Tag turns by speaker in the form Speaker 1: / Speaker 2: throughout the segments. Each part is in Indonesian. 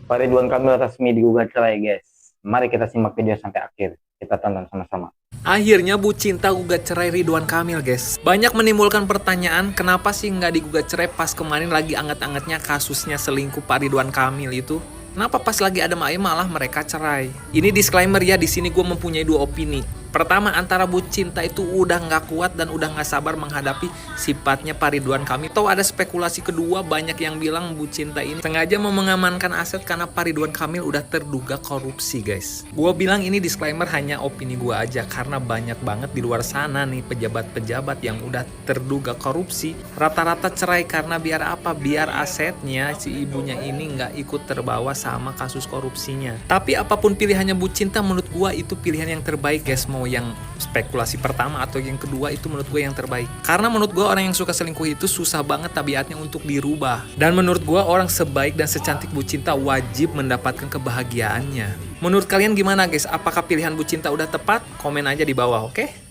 Speaker 1: Pak Ridwan Kamil resmi digugat cerai, guys. Mari kita simak video sampai akhir. Kita tonton sama-sama.
Speaker 2: Akhirnya Bu Cinta gugat cerai Ridwan Kamil, guys. Banyak menimbulkan pertanyaan, kenapa sih nggak digugat cerai pas kemarin lagi anget-angetnya kasusnya selingkuh Pak Ridwan Kamil itu? Kenapa pas lagi adem ayem malah mereka cerai? Ini disclaimer ya, di sini gue mempunyai dua opini. Pertama, antara Bu Cinta itu udah nggak kuat dan udah nggak sabar menghadapi sifatnya Pak Ridwan Kamil. Atau ada spekulasi kedua, banyak yang bilang Bu Cinta ini sengaja mau mengamankan aset karena Pak Ridwan Kamil udah terduga korupsi, guys. Gue bilang ini disclaimer hanya opini gue aja, karena banyak banget di luar sana nih pejabat-pejabat yang udah terduga korupsi. Rata-rata cerai karena biar apa? Biar asetnya si ibunya ini nggak ikut terbawa sama kasus korupsinya. Tapi apapun pilihannya Bu Cinta, menurut gue itu pilihan yang terbaik, guys. Mau yang spekulasi pertama atau yang kedua, itu menurut gue yang terbaik. Karena menurut gue orang yang suka selingkuh itu susah banget tabiatnya untuk dirubah. Dan menurut gue orang sebaik dan secantik Bu Cinta wajib mendapatkan kebahagiaannya. Menurut kalian gimana, guys? Apakah pilihan Bu Cinta udah tepat? Komen aja di bawah, oke?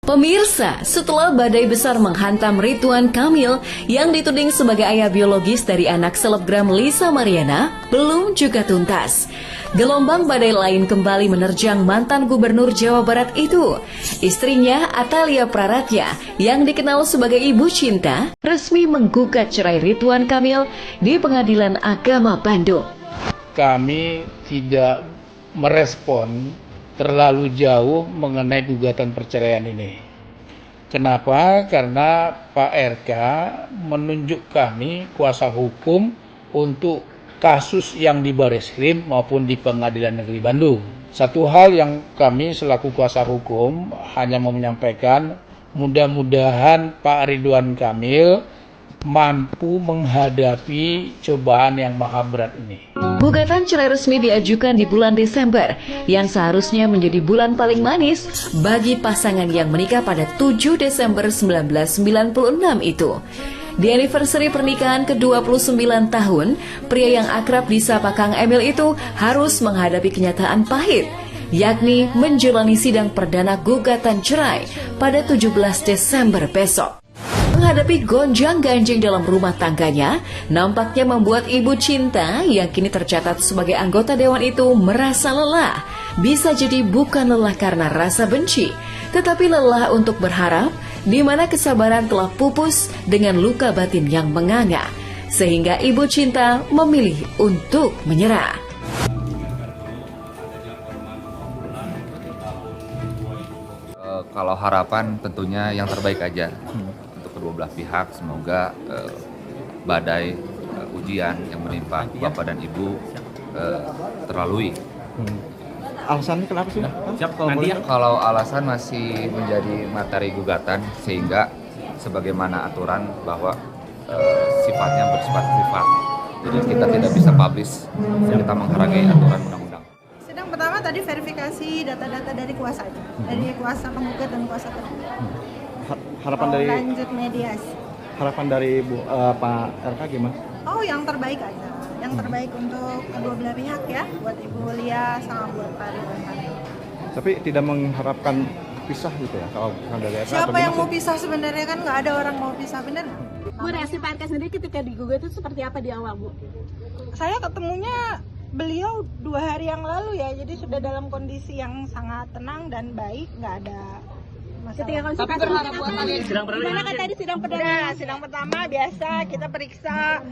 Speaker 3: Pemirsa, setelah badai besar menghantam Ridwan Kamil yang dituding sebagai ayah biologis dari anak selebgram Lisa Mariana, belum juga tuntas. Gelombang badai lain kembali menerjang mantan gubernur Jawa Barat itu. Istrinya, Atalia Praratya, yang dikenal sebagai Ibu Cinta, resmi menggugat cerai Ridwan Kamil di Pengadilan Agama Bandung.
Speaker 4: Kami tidak merespon terlalu jauh mengenai gugatan perceraian ini. Kenapa? Karena Pak RK menunjuk kami kuasa hukum untuk kasus yang di Bareskrim maupun di Pengadilan Negeri Bandung. Satu hal yang kami selaku kuasa hukum hanya mau menyampaikan, mudah-mudahan Pak Ridwan Kamil mampu menghadapi cobaan yang maha berat ini.
Speaker 3: Gugatan cerai resmi diajukan di bulan Desember, yang seharusnya menjadi bulan paling manis bagi pasangan yang menikah pada 7 Desember 1996 itu. Di anniversary pernikahan ke-29 tahun, pria yang akrab disapa Kang Emil itu harus menghadapi kenyataan pahit, yakni menjalani sidang perdana gugatan cerai pada 17 Desember besok. Menghadapi gonjang-ganjing dalam rumah tangganya, nampaknya membuat Ibu Cinta yang kini tercatat sebagai anggota dewan itu merasa lelah. Bisa jadi bukan lelah karena rasa benci, tetapi lelah untuk berharap, di mana kesabaran telah pupus dengan luka batin yang menganga, sehingga Ibu Cinta memilih untuk menyerah.
Speaker 5: Kalau harapan tentunya yang terbaik aja untuk kedua belah pihak. Semoga badai ujian yang menimpa Bapak dan Ibu terlalui.
Speaker 6: Alasannya kenapa sih?
Speaker 5: Kalau alasan masih menjadi materi gugatan, sehingga sebagaimana aturan bahwa sifatnya bersifat privat, jadi kita tidak bisa publish, kita menghargai aturan undang-undang.
Speaker 7: Sidang pertama tadi verifikasi data-data dari kuasanya, dari kuasa penggugat dan kuasa tergugat.
Speaker 6: Harapan dari
Speaker 7: lanjut mediasi.
Speaker 6: harapan dari Pak RK gimana?
Speaker 7: Oh, yang terbaik aja. Yang terbaik untuk kedua belah pihak ya, buat Ibu Lia sama buat Pak Ridwan Kamil.
Speaker 6: Tapi tidak mengharapkan pisah gitu ya kalau dari RK?
Speaker 7: Siapa yang mau pisah sebenarnya, kan nggak ada orang mau pisah, bener?
Speaker 8: Bu, reaksi Pak RK sendiri ketika digugat itu seperti apa di awal, Bu?
Speaker 7: Saya ketemunya beliau 2 hari yang lalu ya, jadi sudah dalam kondisi yang sangat tenang dan baik, nggak ada masalah.
Speaker 8: Ketika konsultasi gimana kan tadi sidang perdana?
Speaker 7: Sidang pertama biasa kita periksa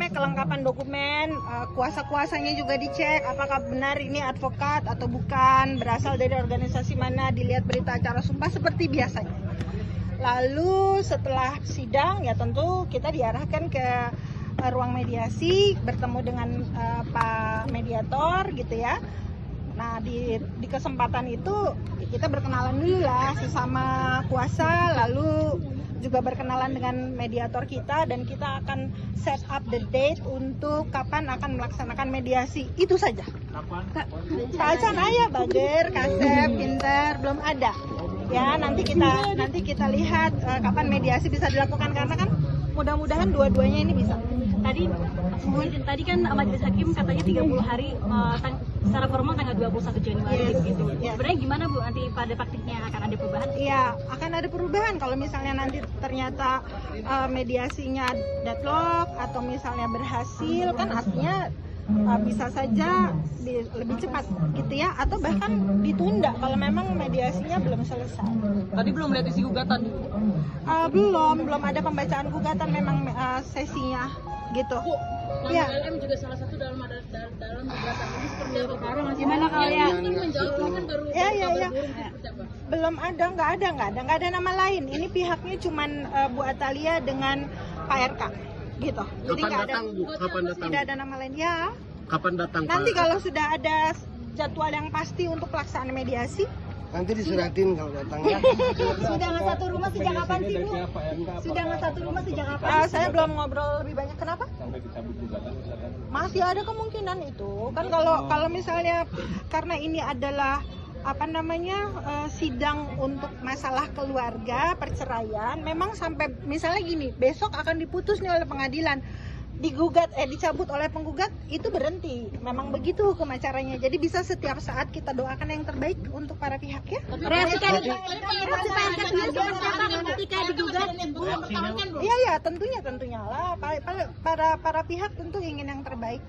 Speaker 7: kelengkapan dokumen, kuasa-kuasanya juga dicek apakah benar ini advokat atau bukan, berasal dari organisasi mana, dilihat berita acara sumpah seperti biasanya. Lalu setelah sidang ya tentu kita diarahkan ke ruang mediasi, bertemu dengan Pak mediator gitu ya. Nah di kesempatan itu kita berkenalan dulu lah sesama kuasa, lalu juga berkenalan dengan mediator kita, dan kita akan set up the date untuk kapan akan melaksanakan mediasi. Itu saja. Pak Hasan ayah, Bager, Kasep, Pinter belum ada. Ya nanti kita lihat kapan mediasi bisa dilakukan, karena kan mudah-mudahan dua-duanya ini bisa.
Speaker 8: Tadi kan majelis hakim katanya 30 hari secara formal tanggal 21 Januari
Speaker 7: Yes,
Speaker 8: gitu.
Speaker 7: yes.
Speaker 8: Sebenarnya gimana Bu nanti pada praktiknya akan ada perubahan?
Speaker 7: Iya, akan ada perubahan kalau misalnya nanti ternyata mediasinya deadlock atau misalnya berhasil, kan artinya bisa saja lebih cepat gitu ya, atau bahkan ditunda kalau memang mediasinya belum selesai.
Speaker 8: Tadi belum lihat isi gugatan.
Speaker 7: Belum ada pembacaan gugatan memang sesinya gitu. Ya.
Speaker 8: LM juga salah satu dalam gugatan ini seperti apa? Gimana kalian menjawab ini kan baru
Speaker 7: Ya. Belum ada, nggak ada nama lain. Ini pihaknya cuman Bu Atalia dengan Pak RK gitu. Jadi nggak ada, tidak ada nama lain ya.
Speaker 9: Kapan datang
Speaker 7: Nanti
Speaker 9: Pak?
Speaker 7: kalau sudah ada jadwal yang pasti untuk pelaksanaan mediasi,
Speaker 9: Nanti diseratin kalau datang ya.
Speaker 8: Sudah nggak satu rumah sejak kapan sih Bu? Sudah nggak satu rumah sejak kapan?
Speaker 7: saya belum ngobrol lebih banyak. Kenapa? Masih ada kemungkinan itu. Kan kalau misalnya karena ini adalah sidang untuk masalah keluarga, perceraian, memang sampai misalnya gini, besok akan diputus nih oleh pengadilan, dicabut oleh penggugat, itu berhenti. Memang begitu hukum acaranya. Jadi bisa setiap saat kita doakan yang terbaik untuk para pihak ya.
Speaker 8: Reaksi PRK sendiri seperti apa ketika digugat?
Speaker 7: Iya, tentunya lah. Para pihak tentu ingin yang terbaik.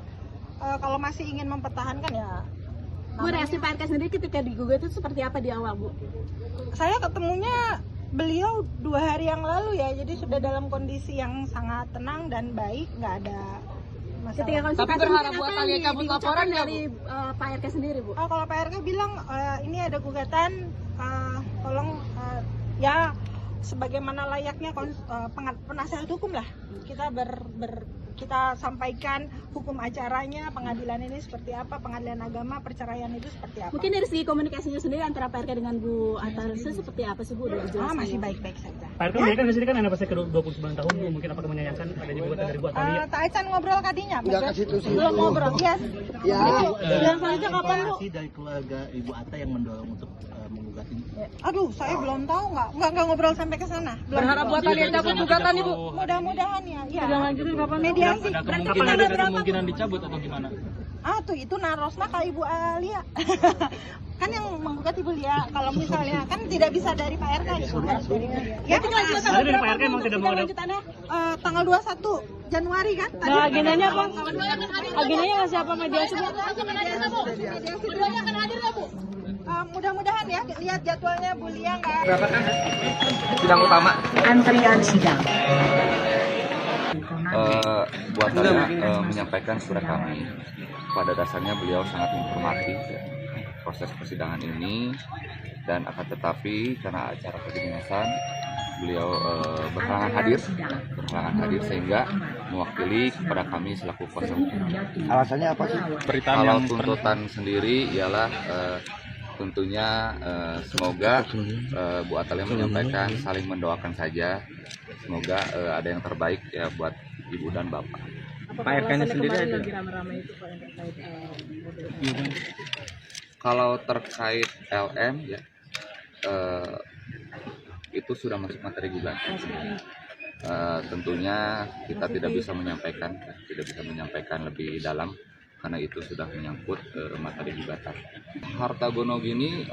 Speaker 7: Kalau masih ingin mempertahankan ya.
Speaker 8: Bu, reaksi PRK sendiri ketika digugat itu seperti apa di awal Bu?
Speaker 7: Saya ketemunya beliau 2 hari yang lalu ya, jadi sudah dalam kondisi yang sangat tenang dan baik, nggak ada masalah.
Speaker 8: Ketika konsultasi berharap buat kalian kabut laporan dari Pak RK sendiri Bu?
Speaker 7: Kalau Pak RK bilang ini ada gugatan, tolong ya sebagaimana layaknya penasihat hukum lah, kita kita sampaikan hukum acaranya, pengadilan ini seperti apa, pengadilan agama, perceraian itu seperti apa.
Speaker 8: Mungkin dari segi komunikasinya sendiri antara Pak RK dengan Bu Atalia seperti apa sih Bu?
Speaker 7: Masih baik-baik saja.
Speaker 10: Pak RK memberikan hasilnya kan anak pasnya ke 29 tahun Bu, mungkin apakah menyayangkan adanya gugatan dari Bu Atalia?
Speaker 7: Tak Acan ngobrol kadinya,
Speaker 9: Enggak ke situ sih.
Speaker 7: belum ngobrol, yes.
Speaker 9: Ya.
Speaker 7: Dan selanjutnya kapan Bu?
Speaker 10: Dari keluarga Ibu Ata yang mendorong untuk menggugat ini.
Speaker 7: Aduh, saya belum tahu, nggak ngobrol sampai ke sana.
Speaker 8: Berharap Bu Atalia cabut gugatan Ibu?
Speaker 7: Mudah-mudahan ya.
Speaker 8: Sudah lanjutin kapan
Speaker 7: Mediasi.
Speaker 10: Kapan ada kemungkinan dicabut atau gimana?
Speaker 7: Tuh itu narosna ke Ibu Alia. Kan yang menggugat Ibu Lia. Kalau misalnya kan tidak bisa dari Pak RK itu harus dari Lia. Ya,
Speaker 10: Jadi dari Pak RK emang tidak mau ada.
Speaker 7: Tanggal 21 Januari kan?
Speaker 8: Nah, agendanya apa? Agendanya nggak siapa mediasi Bu?
Speaker 7: Keduanya akan hadir nggak Bu? Mudah-mudahan ya, lihat jadwalnya Bu Lia nggak.
Speaker 5: Sidang utama.
Speaker 3: Antrian sidang.
Speaker 5: Bu Atalia menyampaikan surat kami. Pada dasarnya beliau sangat menghormati proses persidangan ini, dan akan tetapi karena acara kedinasan beliau berhalangan hadir sehingga mewakili kepada kami selaku kuasa hukum.
Speaker 9: Alasannya apa sih?
Speaker 5: Kalau tuntutan sendiri ialah tentunya semoga Bu Atalia menyampaikan saling mendoakan saja, semoga ada yang terbaik ya buat Ibu dan Bapak.
Speaker 10: Pak RK-nya sendiri ada.
Speaker 5: Kalau terkait LM ya itu sudah masuk materi gugatan. Tentunya kita tidak bisa menyampaikan lebih dalam karena itu sudah menyangkut materi gugatan. Harta gono gini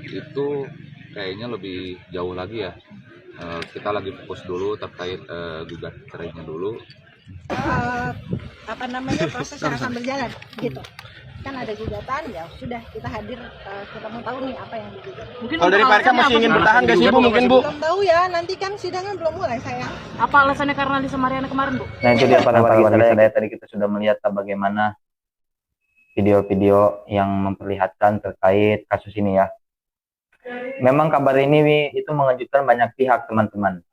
Speaker 5: itu kayaknya lebih jauh lagi ya. Kita lagi fokus dulu terkait gugat cerainya dulu.
Speaker 7: Proses yang akan berjalan gitu. Kan ada gugatan, ya sudah kita hadir, kita mau tahu nih apa yang digugat.
Speaker 9: Kalau dari Pak RK masih ingin bertahan nggak sih Bu? Mungkin Bu?
Speaker 7: Belum tahu ya, nanti kan sidangnya belum mulai sayang.
Speaker 8: Apa alasannya karena di Semariana kemarin Bu?
Speaker 1: Nah itu dia para warga saya, tadi kita sudah melihat bagaimana video-video yang memperlihatkan terkait kasus ini ya. Memang kabar ini itu mengejutkan banyak pihak teman-teman.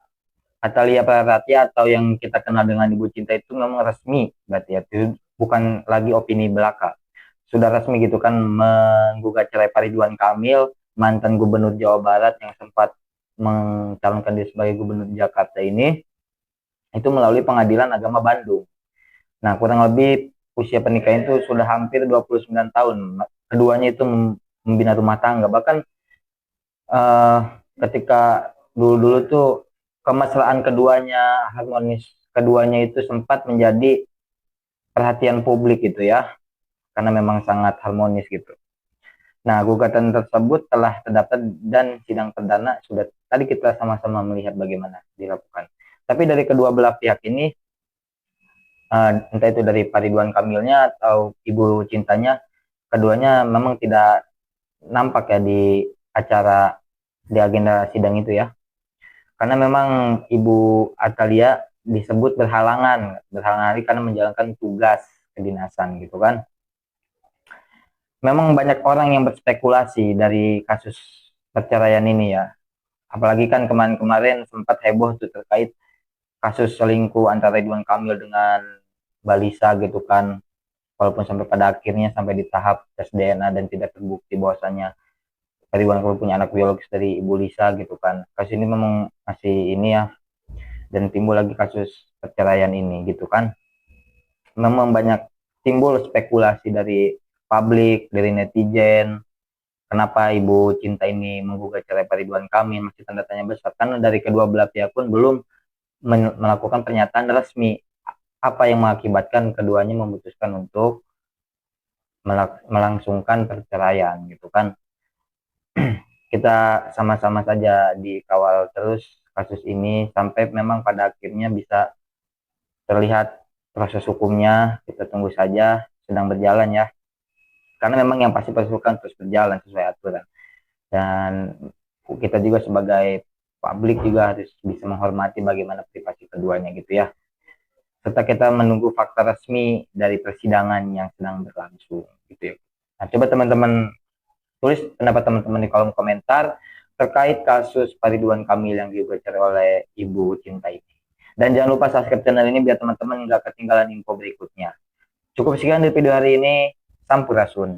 Speaker 1: Atalia Praratia atau yang kita kenal dengan Ibu Cinta itu memang resmi, berarti ya, itu bukan lagi opini belaka. Sudah resmi gitu kan menggugat cerai Pak Ridwan Kamil, mantan Gubernur Jawa Barat yang sempat mencalonkan diri sebagai Gubernur Jakarta ini, itu melalui Pengadilan Agama Bandung. Nah, kurang lebih usia pernikahan itu sudah hampir 29 tahun. Keduanya itu membina rumah tangga. Bahkan ketika dulu-dulu tuh kemesraan keduanya, harmonis keduanya itu sempat menjadi perhatian publik gitu ya. karena memang sangat harmonis gitu. Nah, gugatan tersebut telah terdaftar dan sidang perdana sudah tadi kita sama-sama melihat bagaimana dilakukan. Tapi dari kedua belah pihak ini, entah itu dari Pak Ridwan Kamilnya atau Ibu Cintanya, keduanya memang tidak nampak ya di acara di agenda sidang itu ya. Karena memang Ibu Atalia disebut berhalangan hari karena menjalankan tugas kedinasan gitu kan. Memang banyak orang yang berspekulasi dari kasus perceraian ini ya. Apalagi kan kemarin-kemarin sempat heboh tuh terkait kasus selingkuh antara Ridwan Kamil dengan Mbak Lisa gitu kan. Walaupun sampai pada akhirnya sampai di tahap tes DNA dan tidak terbukti bahwasannya Ridwan Kamil punya anak biologis dari Ibu Lisa gitu kan. Kasus ini memang masih ini ya. Dan timbul lagi kasus perceraian ini gitu kan. Memang banyak timbul spekulasi dari publik, dari netizen, kenapa Ibu Cinta ini menggugat cerai Pak Ridwan Kamil, masih tanda tanya besar, karena dari kedua belah pihak pun belum melakukan pernyataan resmi apa yang mengakibatkan keduanya memutuskan untuk melangsungkan perceraian gitu kan. Kita sama-sama saja dikawal terus kasus ini sampai memang pada akhirnya bisa terlihat proses hukumnya. Kita tunggu saja, sedang berjalan ya. Karena memang yang pasti proses hukum terus berjalan sesuai aturan. Dan kita juga sebagai publik juga harus bisa menghormati bagaimana privasi keduanya gitu ya. Serta kita menunggu fakta resmi dari persidangan yang sedang berlangsung gitu ya. Nah, coba teman-teman tulis pendapat teman-teman di kolom komentar terkait kasus Pak Ridwan Kamil yang digugat oleh Ibu Cinta ini. Dan jangan lupa subscribe channel ini biar teman-teman nggak ketinggalan info berikutnya. Cukup sekian di video hari ini. Sampurasun.